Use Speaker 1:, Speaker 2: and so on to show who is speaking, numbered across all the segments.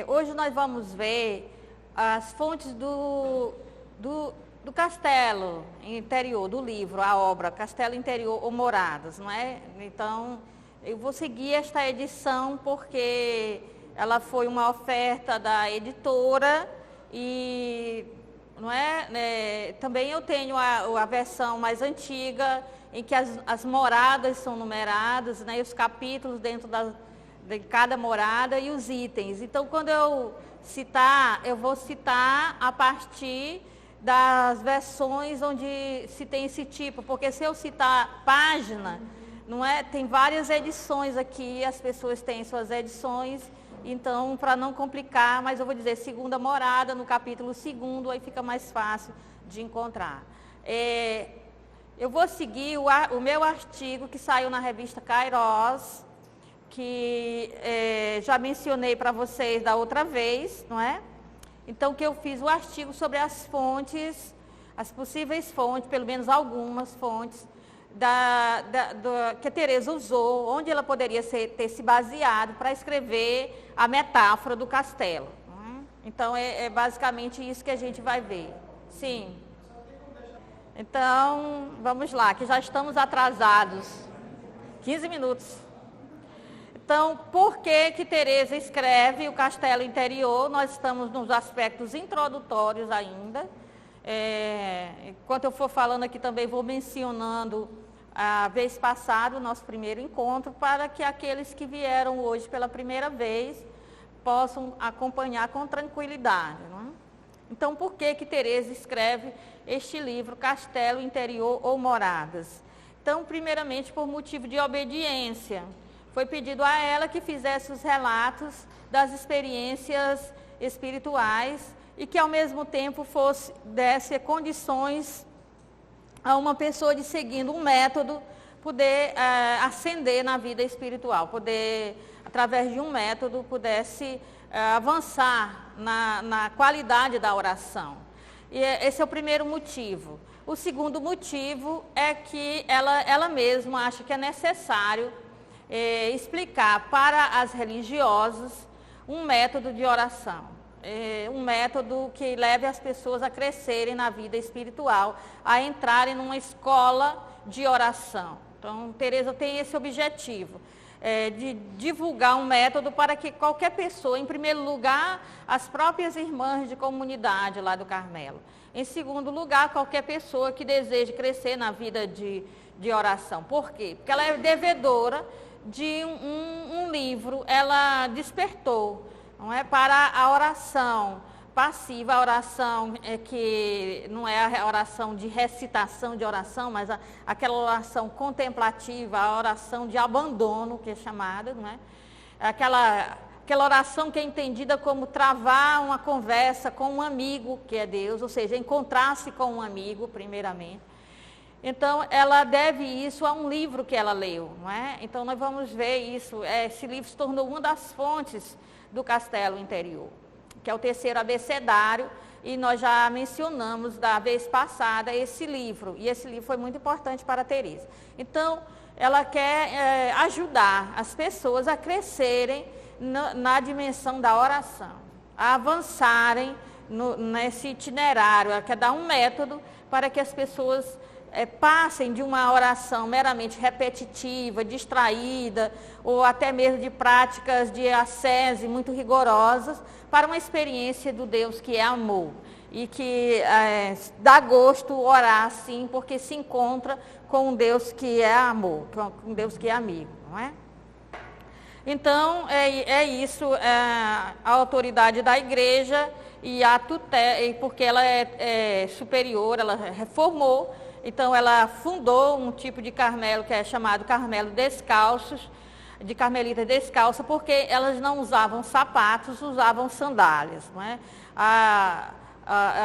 Speaker 1: Hoje nós vamos ver as fontes do castelo interior, do livro, a obra Castelo Interior ou Moradas, não é? Então, eu vou seguir esta edição porque ela foi uma oferta da editora e, não é? Também eu tenho a versão mais antiga, em que as moradas são numeradas, né? E os capítulos dentro de cada morada e os itens. Então, quando eu citar, eu vou citar a partir das versões onde se tem esse tipo, porque se eu citar página, não é? Tem várias edições aqui, as pessoas têm suas edições, então, para não complicar, mas eu vou dizer segunda morada, no capítulo 2º, aí fica mais fácil de encontrar. Eu vou seguir o meu artigo que saiu na revista Kairos, que já mencionei para vocês da outra vez, não é? Então, que eu fiz o artigo sobre as fontes, as possíveis fontes, pelo menos algumas fontes, que a Teresa usou, onde ela poderia ter se baseado para escrever a metáfora do castelo. Não é? Então, é basicamente isso que a gente vai ver. Sim. Então, vamos lá, que já estamos atrasados. 15 minutos. Então, por que Teresa escreve o Castelo Interior? Nós estamos nos aspectos introdutórios ainda. Enquanto eu for falando aqui, também vou mencionando a vez passada, o nosso primeiro encontro, para que aqueles que vieram hoje pela primeira vez possam acompanhar com tranquilidade. Não é? Então, por que Teresa escreve este livro, Castelo Interior ou Moradas? Então, primeiramente, por motivo de obediência. Foi pedido a ela que fizesse os relatos das experiências espirituais e que, ao mesmo tempo, desse condições a uma pessoa de, seguindo um método, poder ascender na vida espiritual, poder, através de um método, pudesse avançar na qualidade da oração. E esse é o primeiro motivo. O segundo motivo é que ela mesma acha que é necessário explicar para as religiosas um método de oração, um método que leve as pessoas a crescerem na vida espiritual, a entrarem numa escola de oração. Então, Teresa tem esse objetivo, de divulgar um método para que qualquer pessoa, em primeiro lugar, as próprias irmãs de comunidade lá do Carmelo. Em segundo lugar, qualquer pessoa que deseje crescer na vida de oração. Por quê? Porque ela é devedora de um livro, ela despertou, não é, para a oração passiva, a oração que não é a oração de recitação de oração, mas aquela oração contemplativa, a oração de abandono, que é chamada, não é? Aquela oração que é entendida como travar uma conversa com um amigo, que é Deus, ou seja, encontrar-se com um amigo, primeiramente. Então, ela deve isso a um livro que ela leu, não é? Então, nós vamos ver isso. Esse livro se tornou uma das fontes do Castelo Interior, que é o terceiro abecedário, e nós já mencionamos da vez passada esse livro, e esse livro foi muito importante para a Teresa. Então, ela quer ajudar as pessoas a crescerem na dimensão da oração, a avançarem nesse itinerário, ela quer dar um método para que as pessoas passem de uma oração meramente repetitiva, distraída, ou até mesmo de práticas de ascese muito rigorosas, para uma experiência do Deus que é amor. E que dá gosto orar assim, porque se encontra com um Deus que é amor, com um Deus que é amigo, não é? Então, é isso, a autoridade da igreja e a tutela, porque ela é superior, ela reformou. Então, ela fundou um tipo de Carmelo que é chamado Carmelo Descalços, de Carmelitas Descalça, porque elas não usavam sapatos, usavam sandálias. Não é?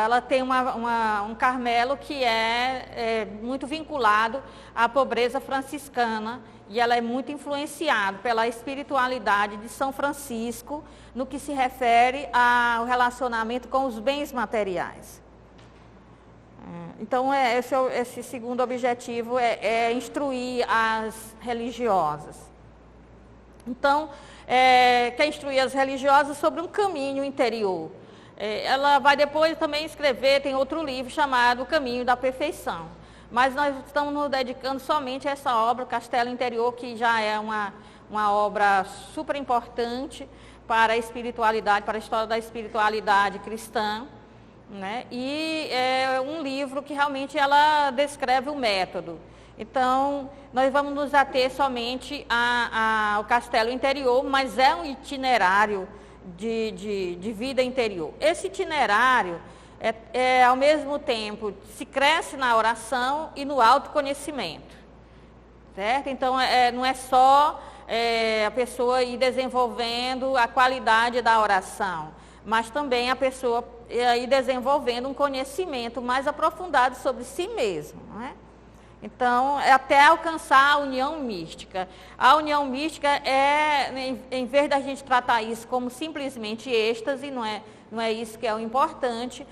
Speaker 1: Ela tem um Carmelo que é muito vinculado à pobreza franciscana, e ela é muito influenciada pela espiritualidade de São Francisco, no que se refere ao relacionamento com os bens materiais. Então, esse segundo objetivo é instruir as religiosas. Então, quer instruir as religiosas sobre um caminho interior. Ela vai depois também escrever, tem outro livro chamado O Caminho da Perfeição. Mas nós estamos nos dedicando somente a essa obra, Castelo Interior, que já é uma obra super importante para a espiritualidade, para a história da espiritualidade cristã, né? E é um livro que realmente ela descreve o método. Então, nós vamos nos ater somente ao Castelo Interior, mas é um itinerário de vida interior. Esse itinerário ao mesmo tempo, se cresce na oração e no autoconhecimento, certo? Então, não é só a pessoa ir desenvolvendo a qualidade da oração, mas também a pessoa ir desenvolvendo um conhecimento mais aprofundado sobre si mesmo, não é? Então, até alcançar a união mística. A união mística em vez da gente tratar isso como simplesmente êxtase, não é isso que é o importante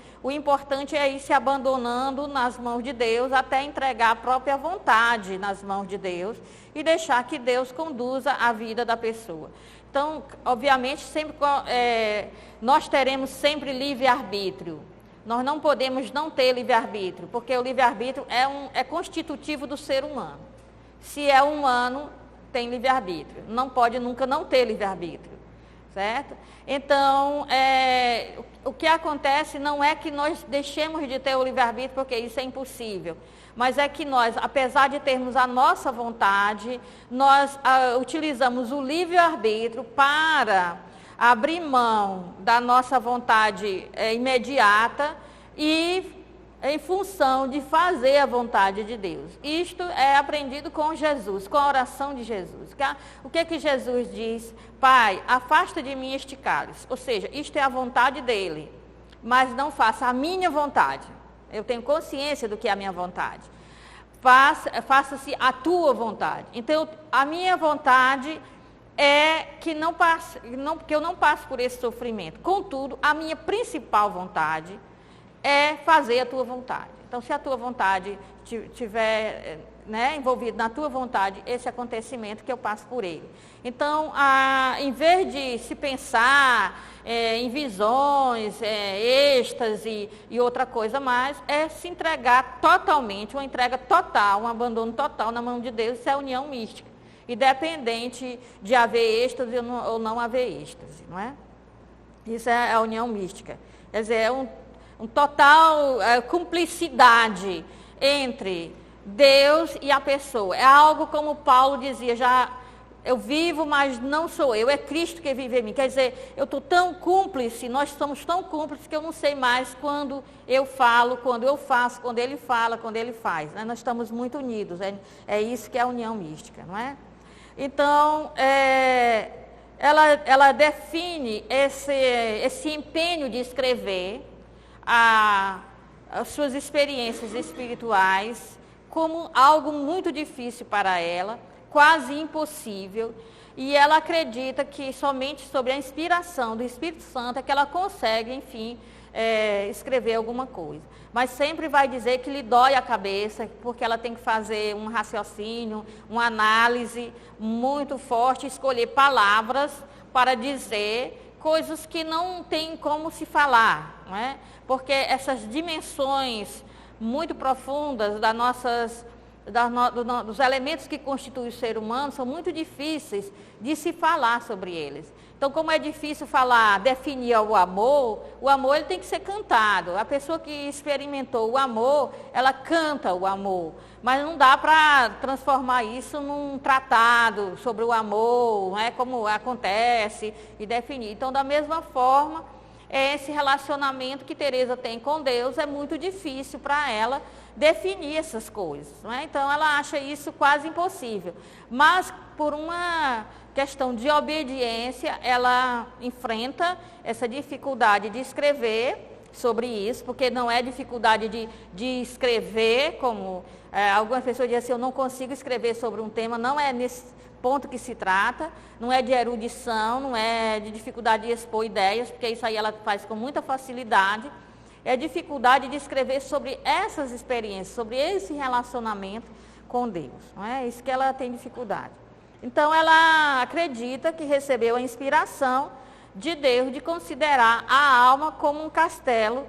Speaker 1: é ir se abandonando nas mãos de Deus, até entregar a própria vontade nas mãos de Deus e deixar que Deus conduza a vida da pessoa. Então, obviamente, sempre nós teremos sempre livre-arbítrio. Nós não podemos não ter livre-arbítrio, porque o livre-arbítrio é constitutivo do ser humano. Se é humano, tem livre-arbítrio. Não pode nunca não ter livre-arbítrio, certo? Então, o que acontece não é que nós deixemos de ter o livre-arbítrio, porque isso é impossível. Mas é que nós, apesar de termos a nossa vontade, nós utilizamos o livre-arbítrio para abrir mão da nossa vontade imediata e em função de fazer a vontade de Deus. Isto é aprendido com Jesus, com a oração de Jesus. O que Jesus diz? Pai, afasta de mim este cálice. Ou seja, isto é a vontade dele, mas não faça a minha vontade. Eu tenho consciência do que é a minha vontade. Faça-se a tua vontade. Então, a minha vontade que eu não passe por esse sofrimento. Contudo, a minha principal vontade é fazer a tua vontade. Então, se a tua vontade estiver envolvido na tua vontade, esse acontecimento que eu passo por ele. Então, em vez de se pensar em visões, êxtase e outra coisa mais, é se entregar totalmente, uma entrega total, um abandono total na mão de Deus, isso é a união mística. Independente de haver êxtase ou não haver êxtase, não é? Isso é a união mística. Quer dizer, é um total cumplicidade entre Deus e a pessoa. É algo como Paulo dizia, eu vivo, mas não sou eu, é Cristo que vive em mim. Quer dizer, eu estou tão cúmplice, nós somos tão cúmplices que eu não sei mais quando eu falo, quando eu faço, quando ele fala, quando ele faz. Né? Nós estamos muito unidos, é isso que é a união mística, não é? Então, ela define esse empenho de escrever as suas experiências espirituais como algo muito difícil para ela, quase impossível, e ela acredita que somente sobre a inspiração do Espírito Santo é que ela consegue, enfim, escrever alguma coisa. Mas sempre vai dizer que lhe dói a cabeça, porque ela tem que fazer um raciocínio, uma análise muito forte, escolher palavras para dizer coisas que não tem como se falar, não é? Porque essas dimensões muito profundas dos elementos que constituem o ser humano são muito difíceis de se falar sobre eles. Então, como é difícil definir o amor ele tem que ser cantado. A pessoa que experimentou o amor, ela canta o amor. Mas não dá para transformar isso num tratado sobre o amor, como acontece, e definir. Então, da mesma forma, esse relacionamento que Teresa tem com Deus é muito difícil para ela definir essas coisas. Não é? Então, ela acha isso quase impossível. Mas, por uma questão de obediência, ela enfrenta essa dificuldade de escrever sobre isso, porque não é dificuldade de escrever, como algumas pessoas dizem assim, eu não consigo escrever sobre um tema, não é nesse ponto que se trata, não é de erudição, não é de dificuldade de expor ideias, porque isso aí ela faz com muita facilidade, é dificuldade de escrever sobre essas experiências, sobre esse relacionamento com Deus, não é? Isso que ela tem dificuldade. Então, ela acredita que recebeu a inspiração de Deus de considerar a alma como um castelo,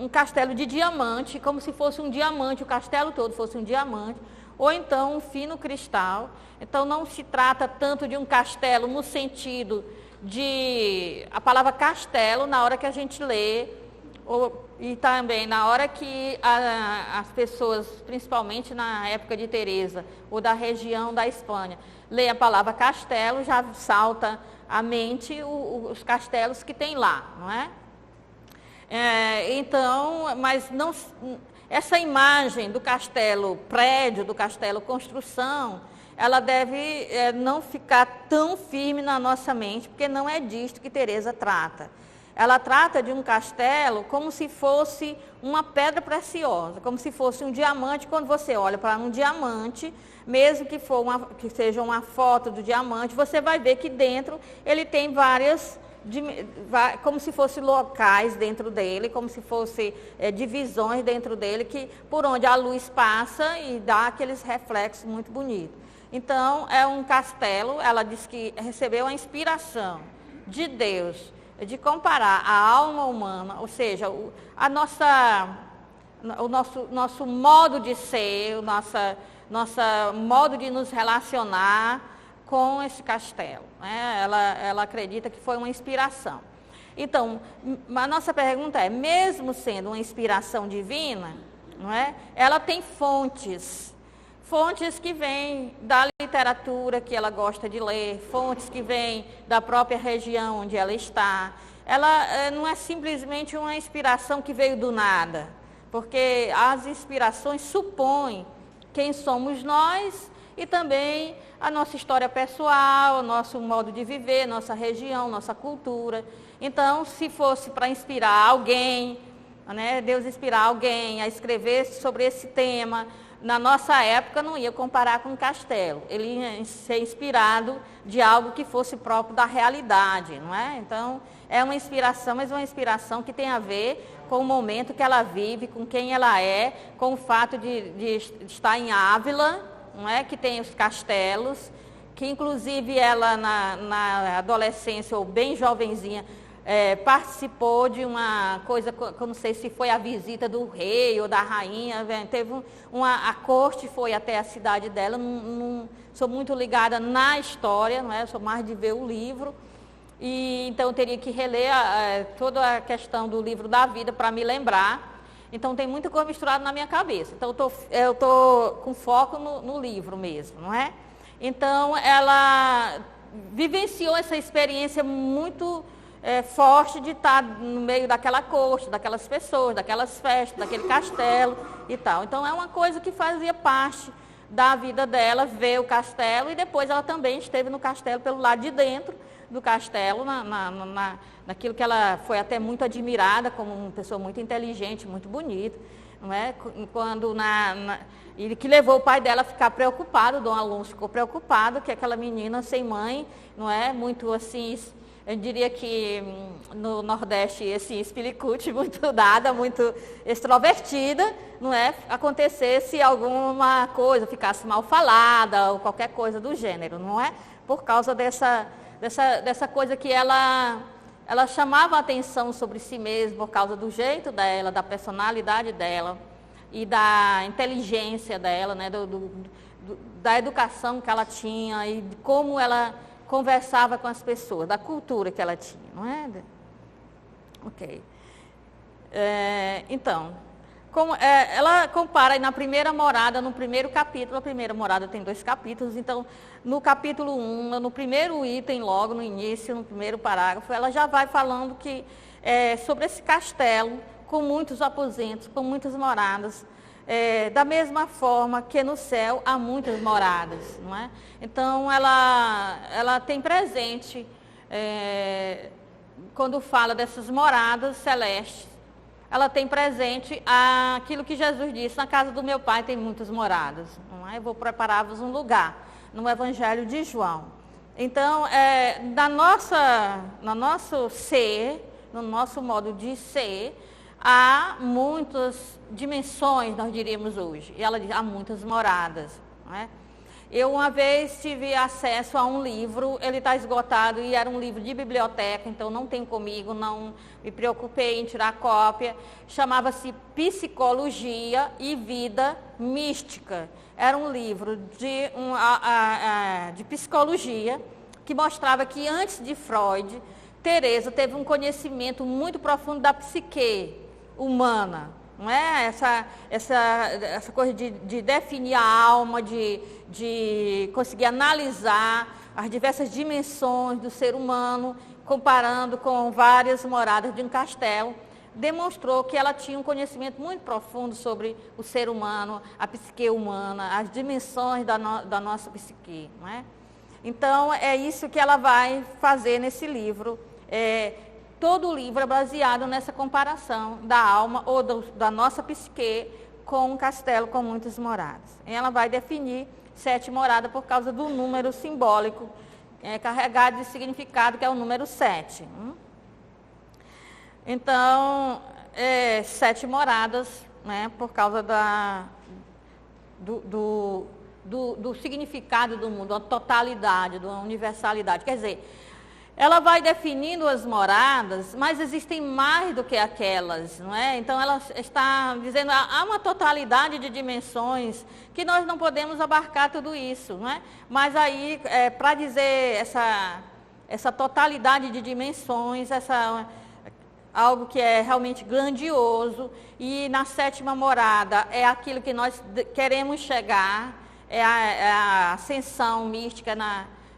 Speaker 1: um castelo de diamante, como se fosse um diamante, o castelo todo fosse um diamante, ou então um fino cristal. Então, não se trata tanto de um castelo no sentido de a palavra castelo, na hora que a gente lê, e também na hora que as pessoas, principalmente na época de Teresa, ou da região da Espanha, lê a palavra castelo, já salta à mente os castelos que tem lá, não é? Então, mas não, essa imagem do castelo prédio, do castelo construção, ela deve não ficar tão firme na nossa mente, porque não é disto que Teresa trata. Ela trata de um castelo como se fosse uma pedra preciosa, como se fosse um diamante. Quando você olha para um diamante, mesmo que seja uma foto do diamante, você vai ver que dentro ele tem como se fossem locais dentro dele, como se fossem divisões dentro dele, por onde a luz passa e dá aqueles reflexos muito bonitos. Então, é um castelo, ela diz que recebeu a inspiração de Deus de comparar a alma humana, ou seja, o nosso modo de ser, o nosso modo de nos relacionar com esse castelo. Né? Ela acredita que foi uma inspiração. Então, a nossa pergunta é, mesmo sendo uma inspiração divina, não é? Ela tem fontes que vêm da literatura que ela gosta de ler, fontes que vêm da própria região onde ela está. Ela não é simplesmente uma inspiração que veio do nada, porque as inspirações supõem quem somos nós e também a nossa história pessoal, o nosso modo de viver, nossa região, nossa cultura. Então, se fosse para inspirar alguém, né, Deus inspirar alguém a escrever sobre esse tema, na nossa época não ia comparar com um castelo, ele ia ser inspirado de algo que fosse próprio da realidade, não é? Então, é uma inspiração, mas uma inspiração que tem a ver com o momento que ela vive, com quem ela é, com o fato de estar em Ávila, não é? Que tem os castelos, que inclusive ela na adolescência ou bem jovenzinha, participou de uma coisa, que eu não sei se foi a visita do rei ou da rainha, teve a corte foi até a cidade dela, não sou muito ligada na história, não é? Sou mais de ver o livro, e então eu teria que reler toda a questão do livro da vida para me lembrar, então tem muita coisa misturada na minha cabeça, então eu estou com foco no livro mesmo, não é? Então ela vivenciou essa experiência muito forte de estar no meio daquela corte, daquelas pessoas, daquelas festas, daquele castelo e tal. Então, é uma coisa que fazia parte da vida dela, ver o castelo, e depois ela também esteve no castelo pelo lado de dentro do castelo, naquilo que ela foi até muito admirada, como uma pessoa muito inteligente, muito bonita, não é? Quando e que levou o pai dela a ficar preocupado, Dom Alonso ficou preocupado, que aquela menina sem mãe, não é? Muito assim, eu diria que no Nordeste, esse espiricute, muito dada, muito extrovertida, não é? Acontecesse alguma coisa, ficasse mal falada ou qualquer coisa do gênero, não é? Por causa dessa coisa que ela chamava a atenção sobre si mesma, por causa do jeito dela, da personalidade dela e da inteligência dela, né? Da educação que ela tinha e de como ela conversava com as pessoas, da cultura que ela tinha, não é? Ok. Então, ela compara aí na primeira morada, no primeiro capítulo, a primeira morada tem 2 capítulos, então, no capítulo 1, no primeiro item, logo no início, no primeiro parágrafo, ela já vai falando sobre esse castelo, com muitos aposentos, com muitas moradas, da mesma forma que no céu há muitas moradas, não é? Então, ela tem presente, quando fala dessas moradas celestes, ela tem presente aquilo que Jesus disse, na casa do meu pai tem muitas moradas, não é? Eu vou preparar-vos um lugar, no Evangelho de João. Então, no nosso ser, no nosso modo de ser, há muitas dimensões, nós diríamos hoje. E ela diz, há muitas moradas. Não é? Eu uma vez tive acesso a um livro, ele está esgotado e era um livro de biblioteca, então não tenho comigo, não me preocupei em tirar cópia. Chamava-se Psicologia e Vida Mística. Era um livro de psicologia que mostrava que antes de Freud, Teresa teve um conhecimento muito profundo da psique humana. Não é? Essa coisa de definir a alma, de conseguir analisar as diversas dimensões do ser humano, comparando com várias moradas de um castelo, demonstrou que ela tinha um conhecimento muito profundo sobre o ser humano, a psique humana, as dimensões da nossa psique. Não é? Então, é isso que ela vai fazer nesse livro. Todo o livro é baseado nessa comparação da alma ou da nossa psique com um castelo com muitas moradas. Ela vai definir 7 moradas por causa do número simbólico carregado de significado, que é o número 7. Então, 7 moradas, né, por causa do significado do mundo, da totalidade, da universalidade. Quer dizer, ela vai definindo as moradas, mas existem mais do que aquelas, não é? Então ela está dizendo, há uma totalidade de dimensões que nós não podemos abarcar tudo isso, não é? Mas aí, para dizer essa totalidade de dimensões, algo que é realmente grandioso, e na 7ª morada é aquilo que nós queremos chegar, é a ascensão mística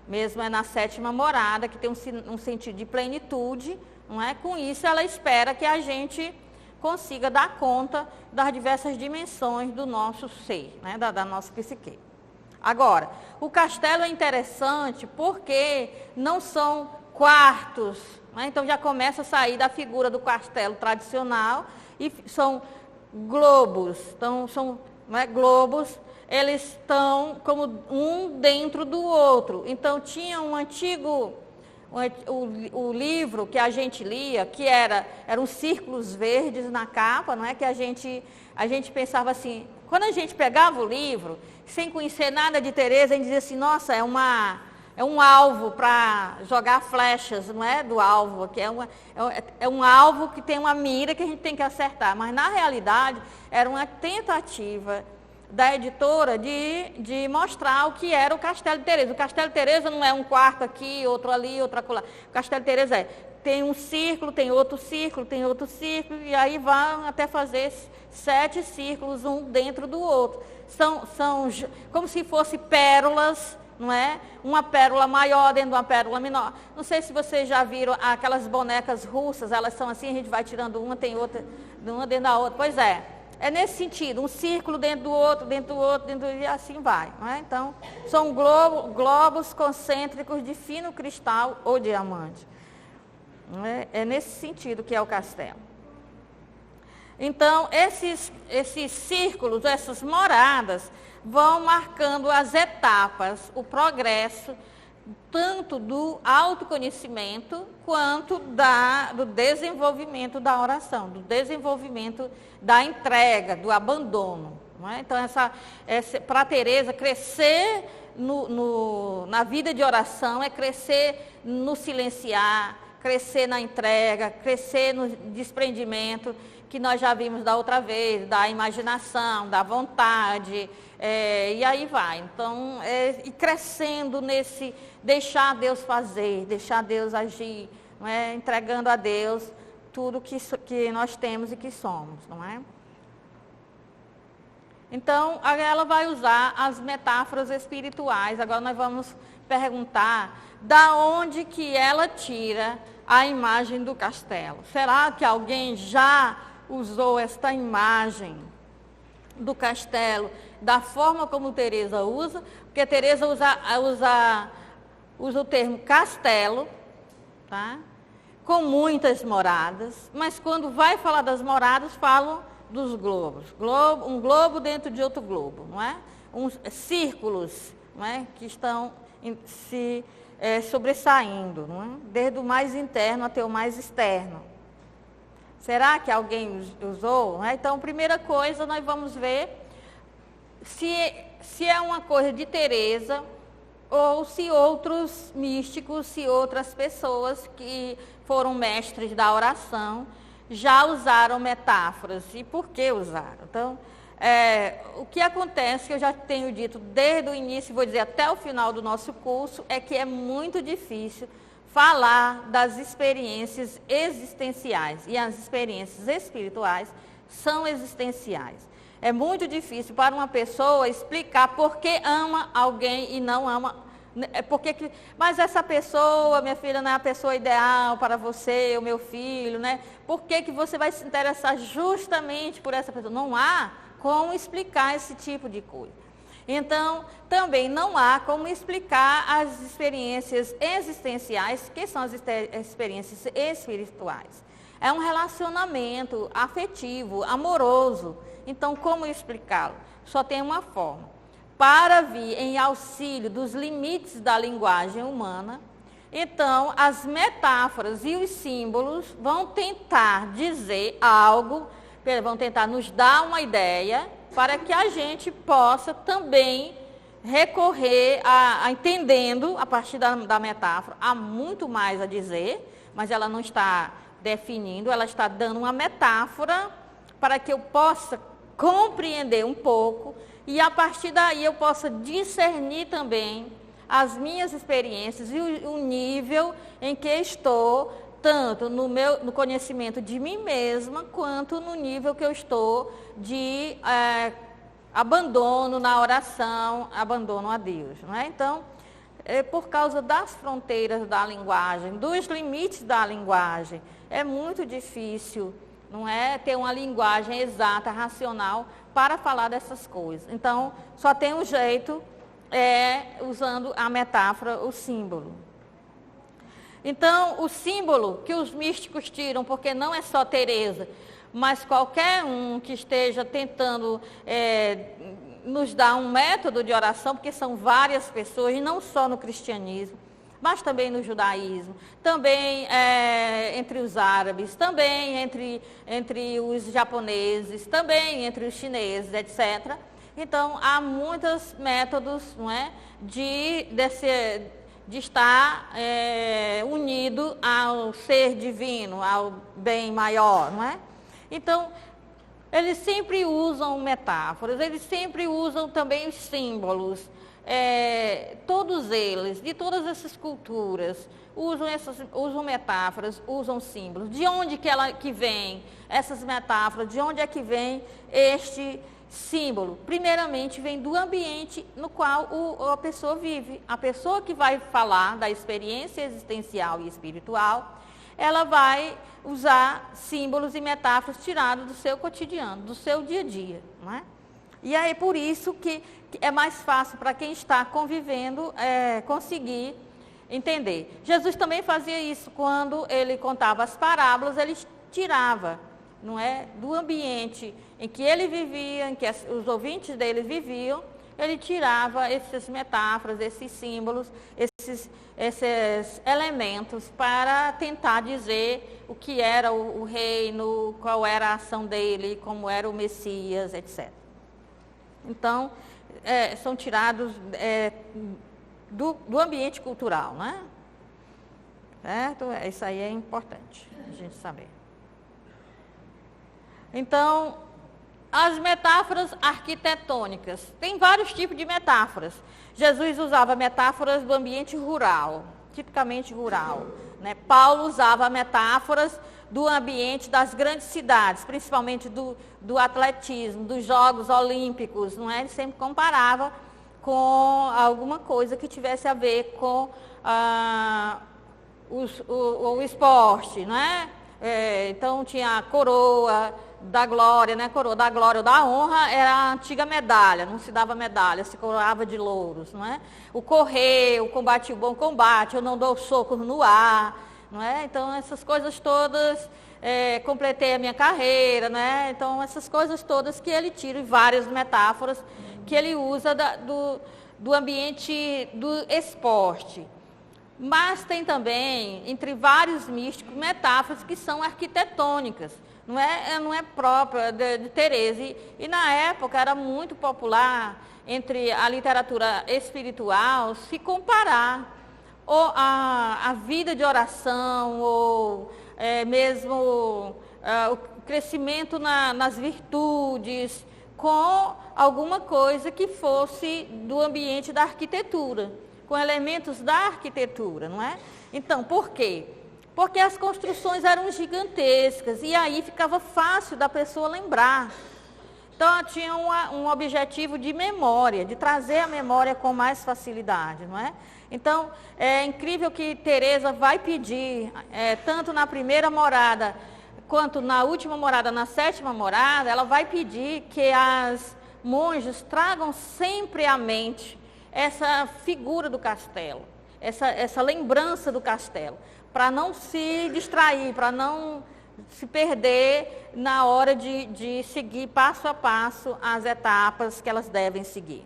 Speaker 1: mesmo é na 7ª morada, que tem um sentido de plenitude, não é? Com isso, ela espera que a gente consiga dar conta das diversas dimensões do nosso ser, né? da nossa psique. Agora, o castelo é interessante porque não são quartos, né? Então já começa a sair da figura do castelo tradicional e são globos. Então, são globos. Eles estão como um dentro do outro. Então, tinha um antigo, o livro que a gente lia, que eram círculos verdes na capa, não é? Que a gente pensava assim, quando a gente pegava o livro, sem conhecer nada de Teresa, a gente dizia assim, nossa, é um alvo para jogar flechas, não é? Do alvo, que é um alvo que tem uma mira que a gente tem que acertar. Mas, na realidade, era uma tentativa da editora de mostrar o que era o Castelo de Teresa. O Castelo de Teresa não é um quarto aqui, outro ali, outro acolá. O Castelo de Teresa tem um círculo, tem outro círculo, tem outro círculo, e aí vão até fazer 7 círculos, um dentro do outro. São como se fossem pérolas, não é? Uma pérola maior dentro de uma pérola menor. Não sei se vocês já viram aquelas bonecas russas, elas são assim, a gente vai tirando uma, tem outra, uma dentro da outra. Pois é. É nesse sentido, um círculo dentro do outro, e assim vai. Não é? Então, são globos concêntricos de fino cristal ou diamante. Não é? É nesse sentido que é o castelo. Então, esses círculos, essas moradas, vão marcando as etapas, o progresso, tanto do autoconhecimento quanto do desenvolvimento da oração, do desenvolvimento da entrega, do abandono. Não é? Então, para Teresa, crescer na vida de oração é crescer no silenciar, crescer na entrega, crescer no desprendimento, que nós já vimos da outra vez, da imaginação, da vontade, e aí vai. Então, e crescendo nesse deixar Deus fazer, deixar Deus agir, não é? Entregando a Deus tudo que nós temos e que somos, não é? Então, ela vai usar as metáforas espirituais. Agora nós vamos perguntar da onde que ela tira a imagem do castelo. Será que alguém já usou esta imagem do castelo da forma como Teresa usa? Porque Teresa usa o termo castelo, tá? Com muitas moradas, mas quando vai falar das moradas, falam dos globos. Um globo dentro de outro globo, não é? Círculos, não é? Que estão se sobressaindo, não é? Desde o mais interno até o mais externo. Será que alguém usou? Não é? Então, primeira coisa, nós vamos ver se é uma coisa de Teresa, ou se outros místicos, se outras pessoas que foram mestres da oração já usaram metáforas. E por que usaram? Então, o que acontece, que eu já tenho dito desde o início, vou dizer até o final do nosso curso, é que é muito difícil falar das experiências existenciais. E as experiências espirituais são existenciais. É muito difícil para uma pessoa explicar por que ama alguém e não ama. Mas essa pessoa, minha filha, não é a pessoa ideal para você, o meu filho, né? Por que você vai se interessar justamente por essa pessoa? Não há como explicar esse tipo de coisa. Então, também não há como explicar as experiências existenciais, que são as experiências espirituais. É um relacionamento afetivo, amoroso. Então, como explicá-lo? Só tem uma forma. Para vir em auxílio dos limites da linguagem humana, então, as metáforas e os símbolos vão tentar dizer algo, vão tentar nos dar uma ideia, para que a gente possa também recorrer entendendo, a partir da metáfora, há muito mais a dizer, mas ela não está definindo, ela está dando uma metáfora para que eu possa compreender um pouco e a partir daí eu possa discernir também as minhas experiências e o nível em que estou, tanto no conhecimento de mim mesma, quanto no nível que eu estou de abandono na oração, abandono a Deus. Não é? Então, por causa das fronteiras da linguagem, dos limites da linguagem, é muito difícil, não é, ter uma linguagem exata, racional, para falar dessas coisas. Então, só tem um jeito, usando a metáfora, o símbolo. Então, o símbolo que os místicos tiram, porque não é só Teresa, mas qualquer um que esteja tentando nos dar um método de oração, porque são várias pessoas, e não só no cristianismo, mas também no judaísmo, também entre os árabes, também entre os japoneses, também entre os chineses, etc. Então, há muitos métodos, não é, de estar unido ao ser divino, ao bem maior, não é? Então, eles sempre usam metáforas, eles sempre usam também os símbolos. Todos eles, de todas essas culturas, usam metáforas, usam símbolos. De onde que vem essas metáforas? De onde é que vem este símbolo? Primeiramente, vem do ambiente no qual a pessoa vive. A pessoa que vai falar da experiência existencial e espiritual, ela vai usar símbolos e metáforas tirados do seu cotidiano, do seu dia a dia, não é? E aí, por isso que é mais fácil para quem está convivendo conseguir entender. Jesus também fazia isso quando ele contava as parábolas, ele tirava, não é, do ambiente em que ele vivia, em que os ouvintes dele viviam, ele tirava essas metáforas, esses símbolos, esses elementos para tentar dizer o que era o reino, qual era a ação dele, como era o Messias, etc. Então, são tirados do ambiente cultural, né? Certo? Isso aí é importante a gente saber. Então, as metáforas arquitetônicas. Tem vários tipos de metáforas. Jesus usava metáforas do ambiente rural, tipicamente rural, né? Paulo usava metáforas do ambiente das grandes cidades, principalmente do atletismo, dos Jogos Olímpicos, não é? Ele sempre comparava com alguma coisa que tivesse a ver com o esporte, não é? Então tinha a coroa da glória, né? Coroa da glória ou da honra era a antiga medalha, não se dava medalha, se coroava de louros, não é? O correr, o combate, o bom combate, eu não dou socos no ar, não é? Então essas coisas todas, completei a minha carreira, né? Então essas coisas todas que ele tira, e várias metáforas que ele usa do ambiente do esporte. Mas tem também, entre vários místicos, metáforas que são arquitetônicas. não é própria de Teresa. E na época era muito popular entre a literatura espiritual se comparar ou a vida de oração, ou mesmo o crescimento nas virtudes, com alguma coisa que fosse do ambiente da arquitetura, com elementos da arquitetura, não é? Então, por quê? Porque as construções eram gigantescas e aí ficava fácil da pessoa lembrar. Então, tinha um objetivo de memória, de trazer a memória com mais facilidade, não é? Então, é incrível que Teresa vai pedir, tanto na primeira morada, quanto na última morada, na sétima morada, ela vai pedir que as monjas tragam sempre à mente essa figura do castelo, essa lembrança do castelo, para não se distrair, para não se perder na hora de seguir passo a passo as etapas que elas devem seguir.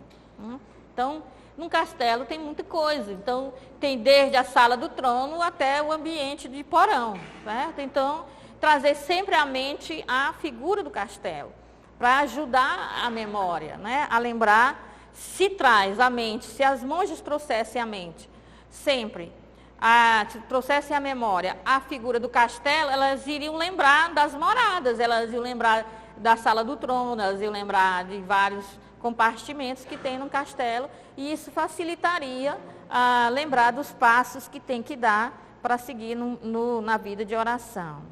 Speaker 1: Então, num castelo tem muita coisa. Então, tem desde a sala do trono até o ambiente de porão, certo? Então, trazer sempre à mente a figura do castelo, para ajudar a memória, né? A lembrar, se traz à mente, se as monjas trouxessem à mente sempre, trouxessem à memória a figura do castelo, elas iriam lembrar das moradas, elas iam lembrar da sala do trono, elas iam lembrar de vários compartimentos que tem no castelo, e isso facilitaria lembrar dos passos que tem que dar para seguir na vida de oração.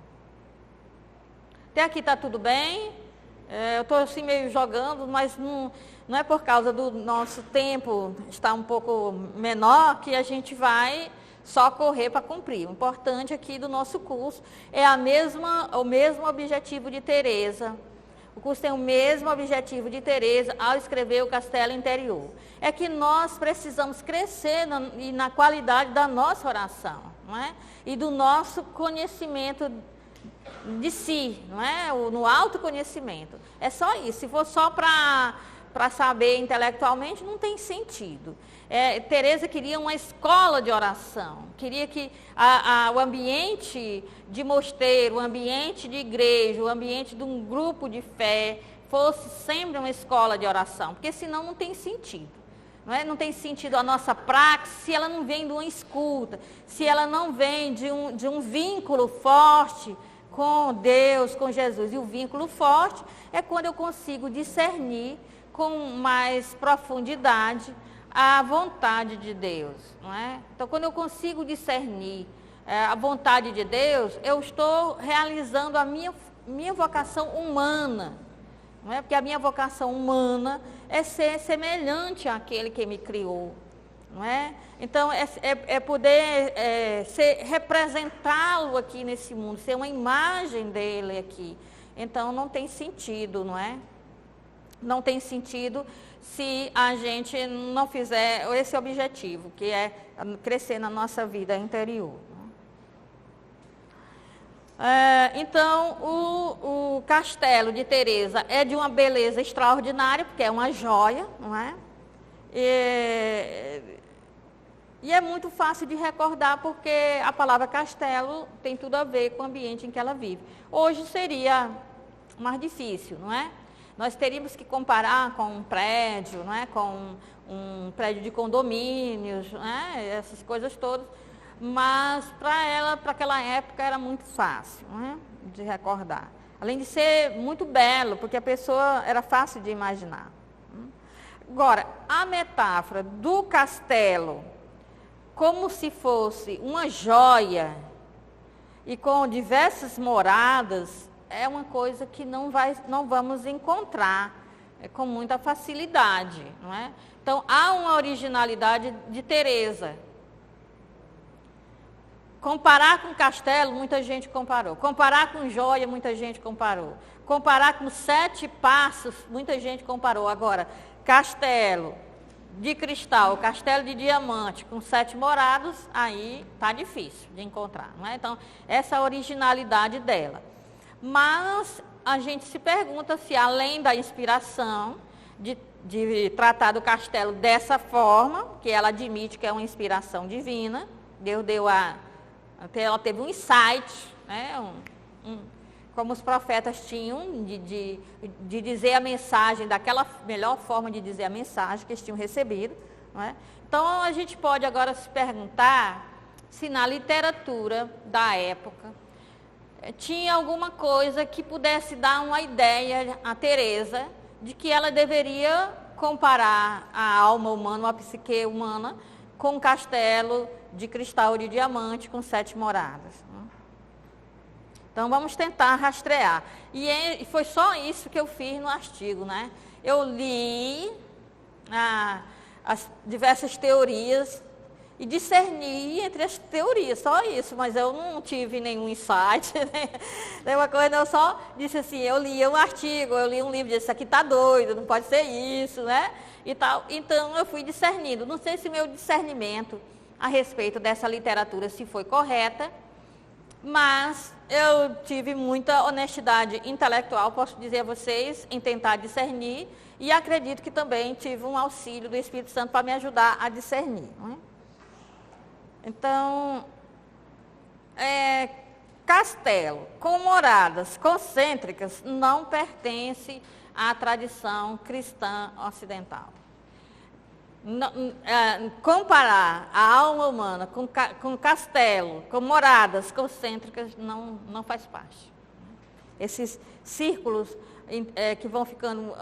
Speaker 1: Até aqui está tudo bem? Eu estou assim meio jogando, mas não é por causa do nosso tempo estar um pouco menor que a gente vai só correr para cumprir. O importante aqui do nosso curso é o mesmo objetivo de Teresa. O curso tem o mesmo objetivo de Teresa ao escrever o Castelo Interior. É que nós precisamos crescer na qualidade da nossa oração, não é? E do nosso conhecimento de si, não é? No autoconhecimento. É só isso. Se for só para saber intelectualmente, não tem sentido. Teresa queria uma escola de oração, queria que o ambiente de mosteiro, o ambiente de igreja, o ambiente de um grupo de fé fosse sempre uma escola de oração, porque senão não tem sentido. Não tem sentido a nossa prática se ela não vem de uma escuta, se ela não vem de um vínculo forte com Deus, com Jesus. E o vínculo forte é quando eu consigo discernir com mais profundidade a vontade de Deus, não é? Então, quando eu consigo discernir a vontade de Deus, eu estou realizando a minha vocação humana, não é? Porque a minha vocação humana é ser semelhante àquele que me criou, não é? Então, poder representá-lo aqui nesse mundo, ser uma imagem dele aqui. Então, não tem sentido, não é? Não tem sentido se a gente não fizer esse objetivo, que é crescer na nossa vida interior. Então, o castelo de Teresa é de uma beleza extraordinária, porque é uma joia, não é? E é muito fácil de recordar, porque a palavra castelo tem tudo a ver com o ambiente em que ela vive. Hoje seria mais difícil, não é? Nós teríamos que comparar com um prédio, não é? Com um prédio de condomínios, não é? Essas coisas todas. Mas para aquela época, era muito fácil, não é? De recordar. Além de ser muito belo, porque a pessoa era fácil de imaginar. Agora, a metáfora do castelo como se fosse uma joia e com diversas moradas, é uma coisa que não vamos encontrar com muita facilidade, não é? Então, há uma originalidade de Teresa. Comparar com castelo, muita gente comparou. Comparar com joia, muita gente comparou. Comparar com 7 passos, muita gente comparou. Agora, castelo de cristal, castelo de diamante, com 7 moradas, aí está difícil de encontrar, não é? Então, essa originalidade dela. Mas a gente se pergunta se, além da inspiração de tratar do castelo dessa forma, que ela admite que é uma inspiração divina, Deus ela teve um insight, né? como os profetas tinham de dizer a mensagem, daquela melhor forma de dizer a mensagem que eles tinham recebido. Não é? Então, a gente pode agora se perguntar se na literatura da época tinha alguma coisa que pudesse dar uma ideia a Teresa de que ela deveria comparar a alma humana, a psique humana, com um castelo de cristal ou de diamante com 7 moradas. Então, vamos tentar rastrear. E foi só isso que eu fiz no artigo, né? Eu li as diversas teorias e discerni entre as teorias, só isso. Mas eu não tive nenhum insight, nenhuma coisa, eu só disse assim, eu li um artigo, eu li um livro, disse, isso aqui está doido, não pode ser isso, né? E tal. Então, eu fui discernindo. Não sei se meu discernimento a respeito dessa literatura se foi correta, mas eu tive muita honestidade intelectual, posso dizer a vocês, em tentar discernir, e acredito que também tive um auxílio do Espírito Santo para me ajudar a discernir. Não é? Então, castelo com moradas concêntricas não pertence à tradição cristã ocidental. Comparar a alma humana com castelo, com moradas concêntricas, não faz parte. Esses círculos que vão ficando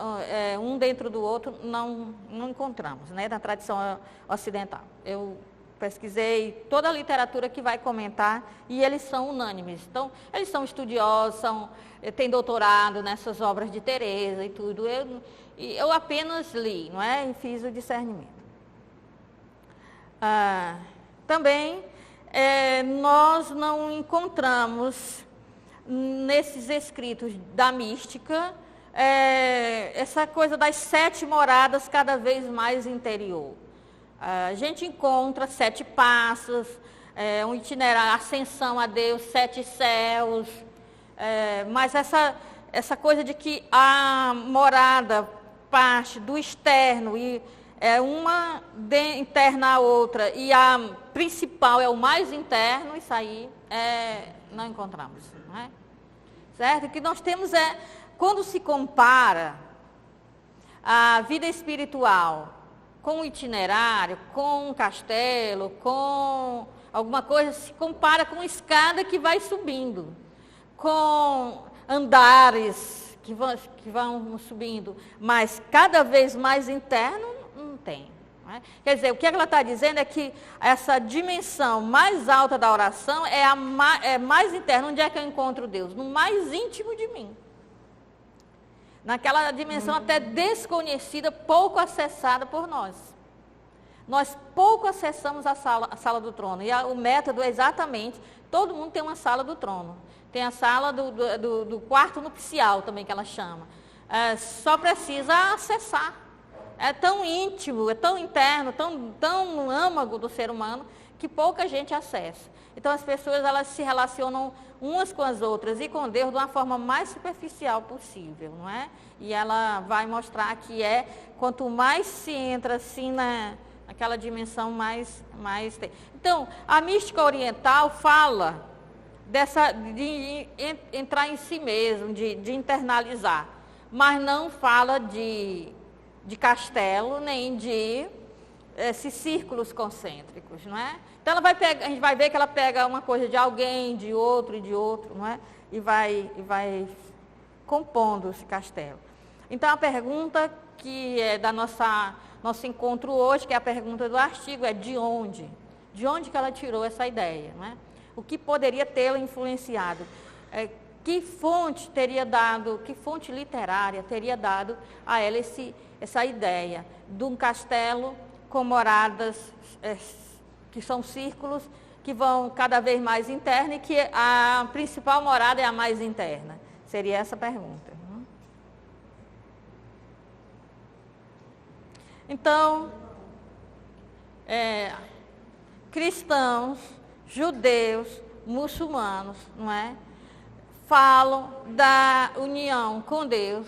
Speaker 1: um dentro do outro, não encontramos, né, na tradição ocidental. Eu pesquisei toda a literatura que vai comentar e eles são unânimes. Então, eles são estudiosos, têm doutorado nessas obras de Teresa e tudo. Eu apenas li, não é? E fiz o discernimento. Também, nós não encontramos nesses escritos da mística essa coisa das 7 moradas cada vez mais interior. A gente encontra 7 passos, um itinerário, ascensão a Deus, 7 céus, mas essa coisa de que a morada parte do externo e uma interna à outra e a principal é o mais interno, isso aí não encontramos, não é? Certo? O que nós temos quando se compara a vida espiritual com o itinerário, com um castelo, com alguma coisa, se compara com uma escada que vai subindo, com andares que vão subindo, mas cada vez mais interno não tem. Não é? Quer dizer, o que ela está dizendo é que essa dimensão mais alta da oração é mais interna. Onde é que eu encontro Deus? No mais íntimo de mim. Naquela dimensão até desconhecida, pouco acessada por nós. Nós pouco acessamos a sala do trono. E o método é exatamente, todo mundo tem uma sala do trono. Tem a sala do quarto nupcial também, que ela chama. Só precisa acessar. É tão íntimo, é tão interno, tão no âmago do ser humano, que pouca gente acessa. Então as pessoas elas se relacionam umas com as outras e com Deus de uma forma mais superficial possível, não é? E ela vai mostrar que quanto mais se entra assim naquela dimensão, mais tem. Então, a mística oriental fala de entrar em si mesmo, de internalizar, mas não fala de castelo, nem de esses círculos concêntricos, não é? Então a gente vai ver que ela pega uma coisa de alguém, de outro, não é? E vai compondo esse castelo. Então a pergunta que é da nosso encontro hoje, que é a pergunta do artigo, é de onde? De onde que ela tirou essa ideia, não é? O que poderia tê-la influenciado? Que fonte que fonte literária teria dado a ela essa ideia de um castelo com moradas que são círculos que vão cada vez mais interna e que a principal morada é a mais interna? Seria essa a pergunta. Então, cristãos, judeus, muçulmanos, não é? Falam da união com Deus,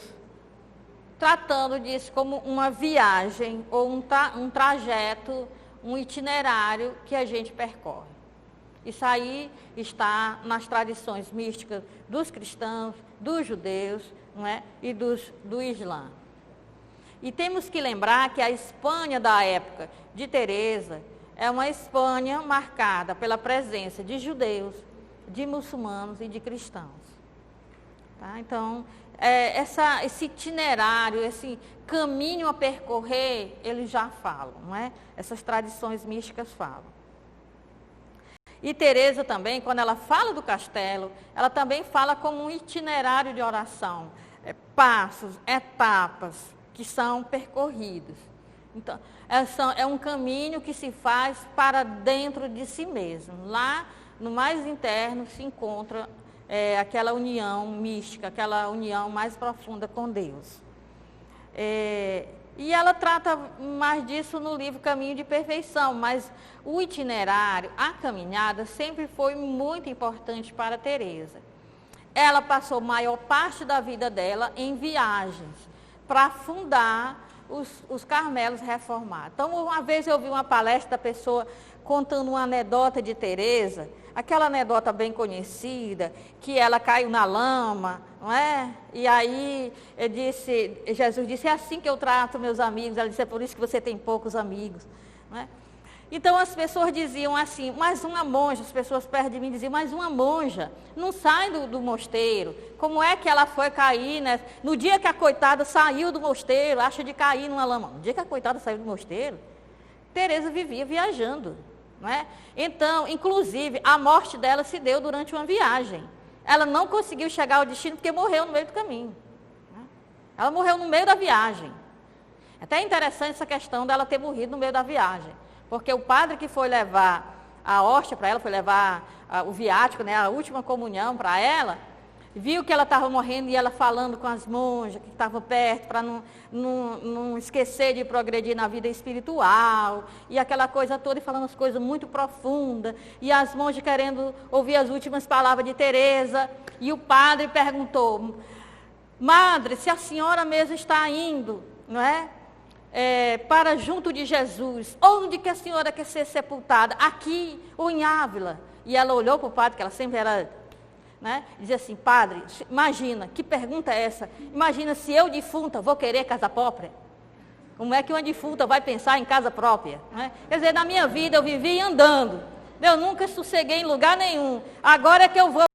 Speaker 1: tratando disso como uma viagem ou um trajeto, um itinerário que a gente percorre. Isso aí está nas tradições místicas dos cristãos, dos judeus, não é? E do Islã. E temos que lembrar que a Espanha da época de Teresa é uma Espanha marcada pela presença de judeus, de muçulmanos e de cristãos. Tá? Então, esse itinerário, esse caminho a percorrer, eles já falam, não é? Essas tradições místicas falam. E Teresa também, quando ela fala do castelo, ela também fala como um itinerário de oração, passos, etapas que são percorridos. Então, é um caminho que se faz para dentro de si mesmo. Lá, no mais interno, se encontra aquela união mística, aquela união mais profunda com Deus. E ela trata mais disso no livro Caminho de Perfeição, mas o itinerário, a caminhada, sempre foi muito importante para Teresa. Ela passou a maior parte da vida dela em viagens, para fundar os Carmelos Reformados. Então, uma vez eu vi uma palestra da pessoa contando uma anedota de Teresa, aquela anedota bem conhecida, que ela caiu na lama, não é? E aí Jesus disse, é assim que eu trato meus amigos. Ela disse, é por isso que você tem poucos amigos, não é? Então as pessoas diziam assim, mas uma monja, as pessoas perto de mim diziam, mas uma monja não sai do mosteiro. Como é que ela foi cair, né? No dia que a coitada saiu do mosteiro, acha de cair numa lama. No dia que a coitada saiu do mosteiro, Teresa vivia viajando, não é? Então, inclusive, a morte dela se deu durante uma viagem. Ela não conseguiu chegar ao destino porque morreu no meio do caminho. Né? Ela morreu no meio da viagem. É até interessante essa questão dela ter morrido no meio da viagem. Porque o padre que foi levar a hóstia para ela, foi levar o viático, né, a última comunhão para ela, viu que ela estava morrendo e ela falando com as monjas que estavam perto para não esquecer de progredir na vida espiritual e aquela coisa toda, e falando as coisas muito profundas, e as monjas querendo ouvir as últimas palavras de Teresa, e o padre perguntou, madre, se a senhora mesmo está indo, não é? Para junto de Jesus, onde que a senhora quer ser sepultada? Aqui ou em Ávila? E ela olhou para o padre, que ela sempre era, né? Dizia assim, padre, imagina, que pergunta é essa? Imagina se eu defunta vou querer casa própria? Como é que uma defunta vai pensar em casa própria? Né? Quer dizer, na minha vida eu vivi andando, eu nunca sosseguei em lugar nenhum, agora é que eu vou